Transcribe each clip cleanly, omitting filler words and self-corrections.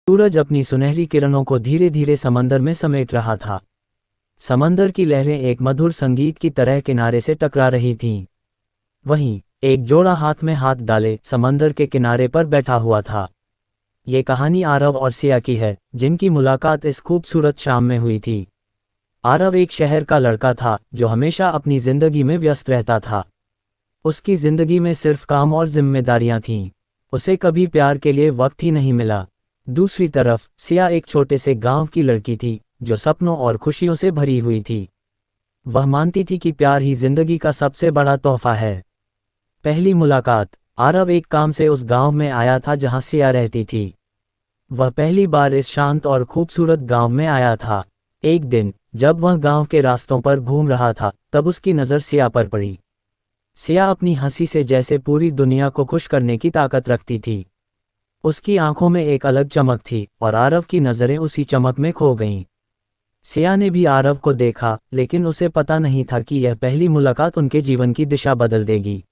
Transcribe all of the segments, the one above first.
सूरज अपनी सुनहरी किरणों को धीरे धीरे समंदर में समेट रहा था। समंदर की लहरें एक मधुर संगीत की तरह किनारे से टकरा रही थीं। वहीं एक जोड़ा हाथ में हाथ डाले समंदर के किनारे पर बैठा हुआ था। ये कहानी आरव और सिया की है, जिनकी मुलाकात इस खूबसूरत शाम में हुई थी। आरव एक शहर का लड़का था जो हमेशा अपनी जिंदगी में व्यस्त रहता था। उसकी जिंदगी में सिर्फ काम और जिम्मेदारियां थीं। उसे कभी प्यार के लिए वक्त ही नहीं मिला। दूसरी तरफ सिया एक छोटे से गांव की लड़की थी जो सपनों और खुशियों से भरी हुई थी। वह मानती थी कि प्यार ही जिंदगी का सबसे बड़ा तोहफा है। पहली मुलाकात। आरव एक काम से उस गांव में आया था जहां सिया रहती थी। वह पहली बार इस शांत और खूबसूरत गांव में आया था। एक दिन जब वह गांव के रास्तों पर घूम रहा था, तब उसकी नज़र सिया पर पड़ी। सिया अपनी हंसी से जैसे पूरी दुनिया को खुश करने की ताकत रखती थी। उसकी आंखों में एक अलग चमक थी और आरव की नज़रें उसी चमक में खो गईं। सिया ने भी आरव को देखा, लेकिन उसे पता नहीं था कि यह पहली मुलाकात उनके जीवन की दिशा बदल देगी।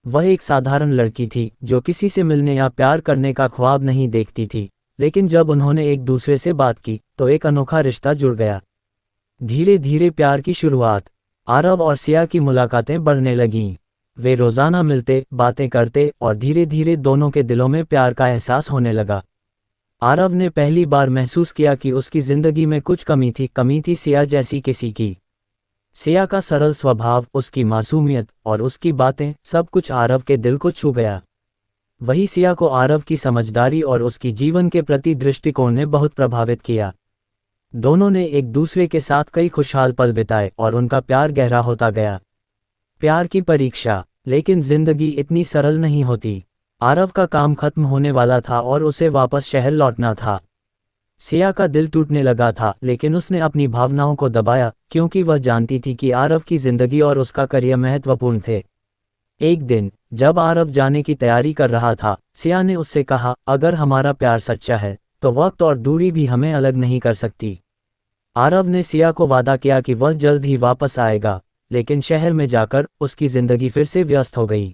वह एक साधारण लड़की थी जो किसी से मिलने या प्यार करने का ख्वाब नहीं देखती थी, लेकिन जब उन्होंने एक दूसरे से बात की तो एक अनोखा रिश्ता जुड़ गया। धीरे धीरे प्यार की शुरुआत। आरव और सिया की मुलाकातें बढ़ने लगीं। वे रोज़ाना मिलते, बातें करते और धीरे धीरे दोनों के दिलों में प्यार का एहसास होने लगा। आरव ने पहली बार महसूस किया कि उसकी ज़िंदगी में कुछ कमी थी सिया जैसी किसी की। सिया का सरल स्वभाव, उसकी मासूमियत और उसकी बातें, सब कुछ आरव के दिल को छू गया। वही सिया को आरव की समझदारी और उसकी जीवन के प्रति दृष्टिकोण ने बहुत प्रभावित किया। दोनों ने एक दूसरे के साथ कई खुशहाल पल बिताए और उनका प्यार गहरा होता गया। प्यार की परीक्षा। लेकिन जिंदगी इतनी सरल नहीं होती। आरव का काम खत्म होने वाला था और उसे वापस शहर लौटना था। सिया का दिल टूटने लगा था, लेकिन उसने अपनी भावनाओं को दबाया क्योंकि वह जानती थी कि आरव की जिंदगी और उसका करियर महत्वपूर्ण थे। एक दिन जब आरव जाने की तैयारी कर रहा था, सिया ने उससे कहा, अगर हमारा प्यार सच्चा है तो वक्त और दूरी भी हमें अलग नहीं कर सकती। आरव ने सिया को वादा किया कि वह जल्द ही वापस आएगा, लेकिन शहर में जाकर उसकी जिंदगी फिर से व्यस्त हो गई।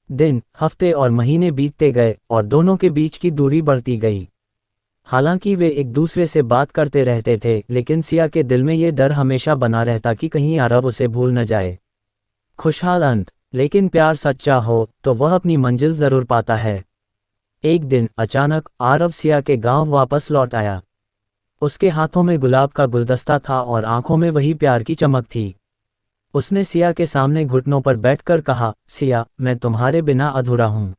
दिन, हफ्ते और महीने बीतते गए और दोनों के बीच की दूरी बढ़ती गई। हालांकि वे एक दूसरे से बात करते रहते थे, लेकिन सिया के दिल में ये डर हमेशा बना रहता कि कहीं आरव उसे भूल न जाए। खुशहाल अंत। लेकिन प्यार सच्चा हो तो वह अपनी मंजिल जरूर पाता है। एक दिन अचानक आरव सिया के गांव वापस लौट आया। उसके हाथों में गुलाब का गुलदस्ता था और आंखों में वही प्यार की चमक थी। उसने सिया के सामने घुटनों पर बैठकर कहा, सिया, मैं तुम्हारे बिना अधूरा हूँ।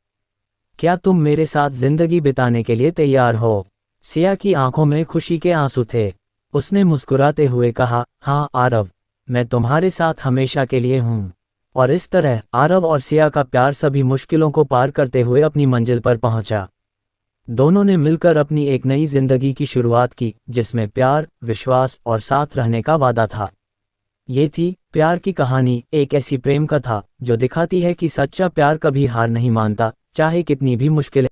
क्या तुम मेरे साथ जिंदगी बिताने के लिए तैयार हो? सिया की आंखों में खुशी के आंसू थे। उसने मुस्कुराते हुए कहा, हाँ आरव, मैं तुम्हारे साथ हमेशा के लिए हूँ। और इस तरह आरव और सिया का प्यार सभी मुश्किलों को पार करते हुए अपनी मंजिल पर पहुंचा। दोनों ने मिलकर अपनी एक नई जिंदगी की शुरुआत की, जिसमें प्यार, विश्वास और साथ रहने का वादा था। ये थी प्यार की कहानी, एक ऐसी प्रेम कथा जो दिखाती है कि सच्चा प्यार कभी हार नहीं मानता, चाहे कितनी भी मुश्किलें